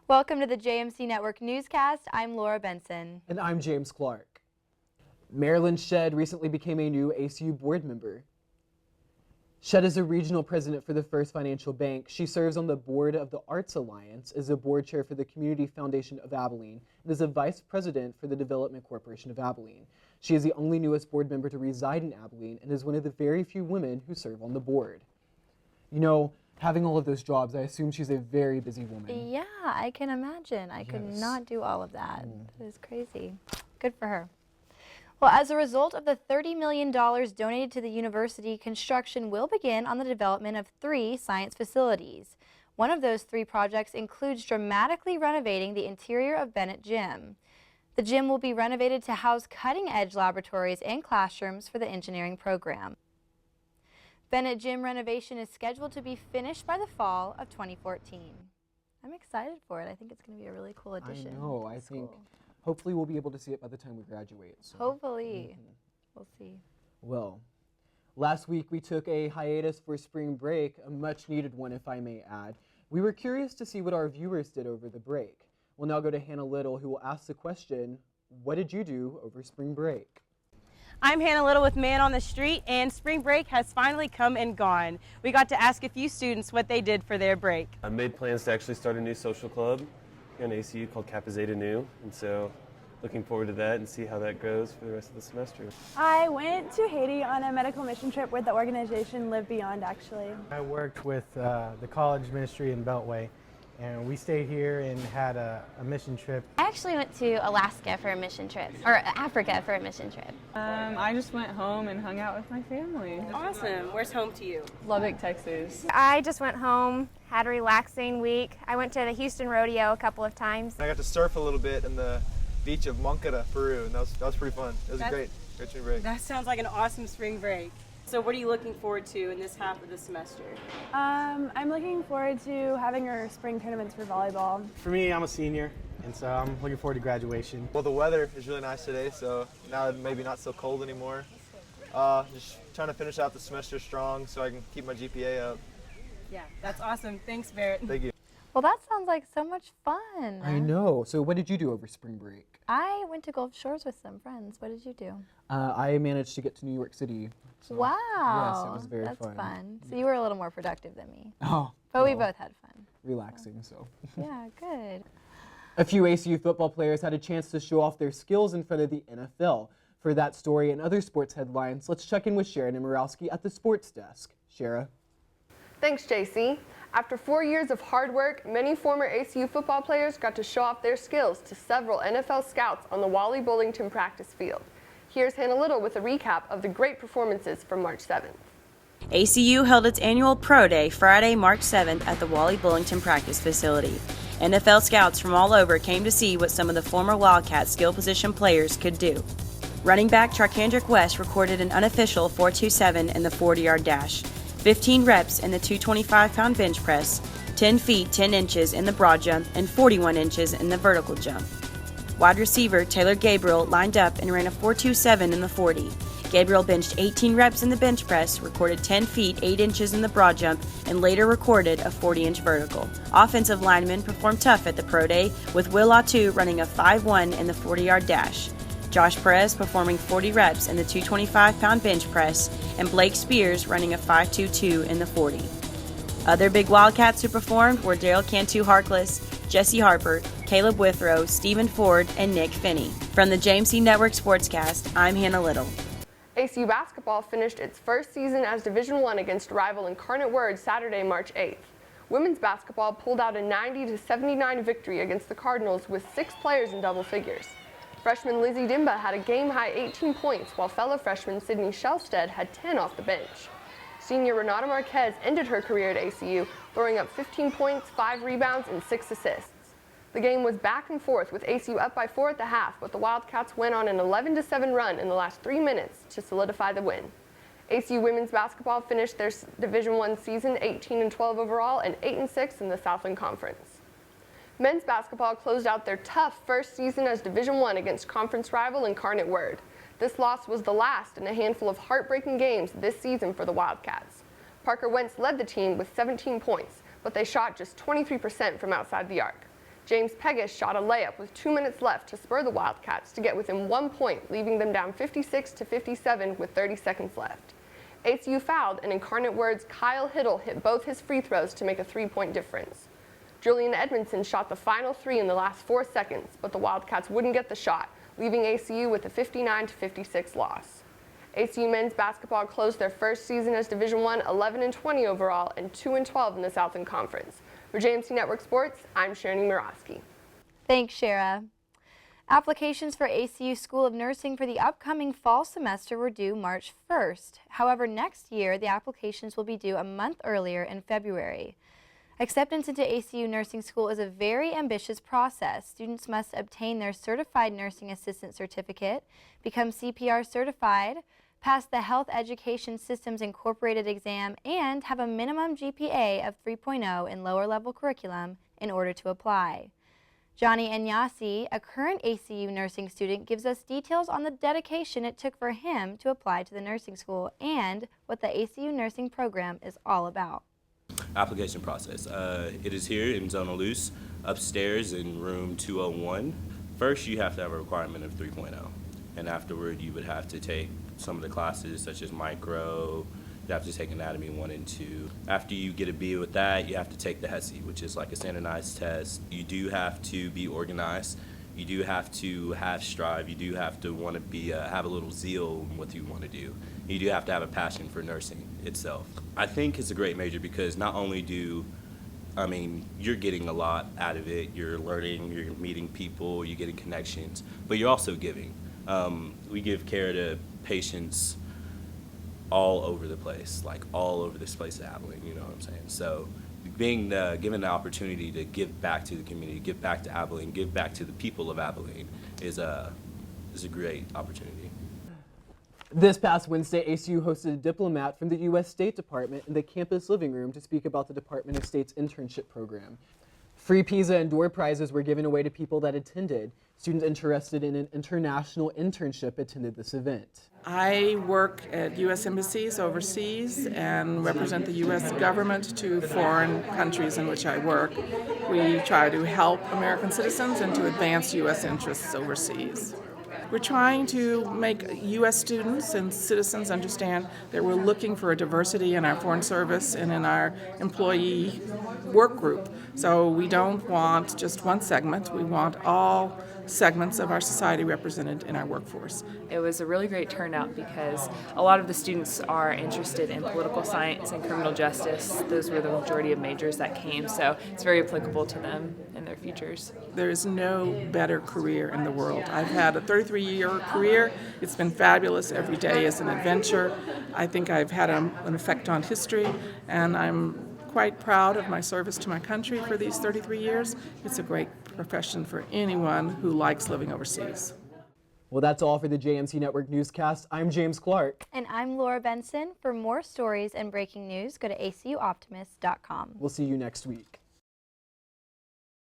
Welcome to the JMC Network Newscast. I'm Laura Benson. And I'm James Clark. Marilyn Shedd recently became a new ACU board member. Shedd is a regional president for the First Financial Bank. She serves on the board of the Arts Alliance, is a board chair for the Community Foundation of Abilene, and is a vice president for the Development Corporation of Abilene. She is the only newest board member to reside in Abilene and is one of the very few women who serve on the board. You know, having all of those jobs, I assume she's a very busy woman. Yeah, I can imagine. I could not do all of that. It is crazy. Good for her. Well, as a result of the $30 million donated to the university, construction will begin on the development of 3 science facilities. One of those 3 projects includes dramatically renovating the interior of Bennett Gym. The gym will be renovated to house cutting-edge laboratories and classrooms for the engineering program. Bennett Gym renovation is scheduled to be finished by the fall of 2014. I'm excited for it. I think it's going to be a really cool addition. I know. I think hopefully we'll be able to see it by the time we graduate. So. Hopefully. We'll see. Well, last week we took a hiatus for spring break, a much needed one if I may add. We were curious to see what our viewers did over the break. We'll now go to Hannah Little, who will ask the question, what did you do over spring break? I'm Hannah Little with Man on the Street, and spring break has finally come and gone. We got to ask a few students what they did for their break. I made plans to actually start a new social club here in ACU called Kappa Zeta Nu, and so looking forward to that and see how that goes for the rest of the semester. I went to Haiti on a medical mission trip with the organization Live Beyond, actually. I worked with the college ministry in Beltway, and we stayed here and had a mission trip. I actually went to Alaska for a mission trip, or Africa for a mission trip. I just went home and hung out with my family. Awesome. Where's home to you? Lubbock, Texas. I just went home, had a relaxing week. I went to the Houston Rodeo a couple of times. I got to surf a little bit in the beach of Moncada, Peru, and that was pretty fun. It was great spring break. That sounds like an awesome spring break. So what are you looking forward to in this half of the semester? I'm looking forward to having our spring tournaments for volleyball. For me, I'm a senior, and so I'm looking forward to graduation. Well, the weather is really nice today, so now maybe not so cold anymore. Just trying to finish out the semester strong so I can keep my GPA up. Yeah, that's awesome. Thanks, Barrett. Thank you. Well, that sounds like so much fun. I know. So what did you do over spring break? I went to Gulf Shores with some friends. What did you do? I managed to get to New York City. So, wow. Yes, it was very That's fun. fun. So you were a little more productive than me. Oh. But we well, both had fun. Relaxing, so. Yeah, good. A few ACU football players had a chance to show off their skills in front of the NFL. For that story and other sports headlines, let's check in with Sharon Morowski at the sports desk. Shara. Thanks, JC. After 4 years of hard work, many former ACU football players got to show off their skills to several NFL scouts on the Wally Bullington practice field. Here's Hannah Little with a recap of the great performances from March 7th. ACU held its annual Pro Day Friday, March 7th at the Wally Bullington practice facility. NFL scouts from all over came to see what some of the former Wildcat skill position players could do. Running back Charkandrick West recorded an unofficial 4.27 in the 40-yard dash, 15 reps in the 225-pound bench press, 10 feet 10 inches in the broad jump, and 41 inches in the vertical jump. Wide receiver Taylor Gabriel lined up and ran a 4.27 in the 40. Gabriel benched 18 reps in the bench press, recorded 10 feet 8 inches in the broad jump, and later recorded a 40-inch vertical. Offensive linemen performed tough at the Pro Day, with Will Latu running a 5.1 in the 40-yard dash. Josh Perez performing 40 reps in the 225-pound bench press, and Blake Spears running a 5.22 in the 40. Other big Wildcats who performed were Daryl Cantu-Harkless, Jesse Harper, Caleb Withrow, Stephen Ford, and Nick Finney. From the JMC Network Sportscast, I'm Hannah Little. ACU basketball finished its first season as Division I against rival Incarnate Word Saturday, March 8th. Women's basketball pulled out a 90-79 victory against the Cardinals with 6 players in double figures. Freshman Lizzie Dimba had a game-high 18 points, while fellow freshman Sydney Shellstead had 10 off the bench. Senior Renata Marquez ended her career at ACU, throwing up 15 points, 5 rebounds, and 6 assists. The game was back and forth with ACU up by 4 at the half, but the Wildcats went on an 11-7 run in the last 3 minutes to solidify the win. ACU women's basketball finished their Division I season 18-12 overall and 8-6 in the Southland Conference. Men's basketball closed out their tough first season as Division I against conference rival Incarnate Word. This loss was the last in a handful of heartbreaking games this season for the Wildcats. Parker Wentz led the team with 17 points, but they shot just 23% from outside the arc. James Pegas shot a layup with 2 minutes left to spur the Wildcats to get within 1 point, leaving them down 56-57 with 30 seconds left. ACU fouled, and Incarnate Word's Kyle Hiddle hit both his free throws to make a 3-point difference. Julian Edmondson shot the final 3 in the last 4 seconds, but the Wildcats wouldn't get the shot, leaving ACU with a 59-56 loss. ACU men's basketball closed their first season as Division I 11-20 overall and 2-12 in the Southland Conference. For JMC Network Sports, I'm Shani Murawski. Thanks, Shara. Applications for ACU School of Nursing for the upcoming fall semester were due March 1st. However, next year, the applications will be due a month earlier in February. Acceptance into ACU Nursing School is a very ambitious process. Students must obtain their Certified Nursing Assistant Certificate, become CPR certified, pass the Health Education Systems Incorporated exam, and have a minimum GPA of 3.0 in lower level curriculum in order to apply. Johnny Inyasi, a current ACU nursing student, gives us details on the dedication it took for him to apply to the nursing school and what the ACU nursing program is all about. Application process. It is here in Zona Luz, upstairs in room 201. First, you have to have a requirement of 3.0, and afterward, you would have to take some of the classes such as micro. You have to take anatomy 1 and 2. After you get a B with that, you have to take the HESI, which is like a standardized test. You do have to be organized. You do have to have strive. You do have to want to be have a little zeal in what you want to do. You do have to have a passion for nursing itself. I think it's a great major because not only you're getting a lot out of it. You're learning, you're meeting people, you're getting connections, but you're also giving. We give care to patients all over the place, like all over this place at Abilene, you know what I'm saying? So being given the opportunity to give back to the community, give back to Abilene, give back to the people of Abilene is a great opportunity. This past Wednesday, ACU hosted a diplomat from the U.S. State Department in the campus living room to speak about the Department of State's internship program. Free pizza and door prizes were given away to people that attended. Students interested in an international internship attended this event. I work at U.S. embassies overseas and represent the U.S. government to foreign countries in which I work. We try to help American citizens and to advance U.S. interests overseas. We're trying to make U.S. students and citizens understand that we're looking for a diversity in our foreign service and in our employee work group. So we don't want just one segment. We want all segments of our society represented in our workforce. It was a really great turnout because a lot of the students are interested in political science and criminal justice. Those were the majority of majors that came, so it's very applicable to them in their futures. There is no better career in the world. I've had a 33-year career. It's been fabulous. Every day is an adventure. I think I've had an effect on history, and I'm quite proud of my service to my country for these 33 years. It's a great profession for anyone who likes living overseas. Well, that's all for the JMC Network Newscast. I'm James Clark. And I'm Laura Benson. For more stories and breaking news, go to acuoptimist.com. We'll see you next week.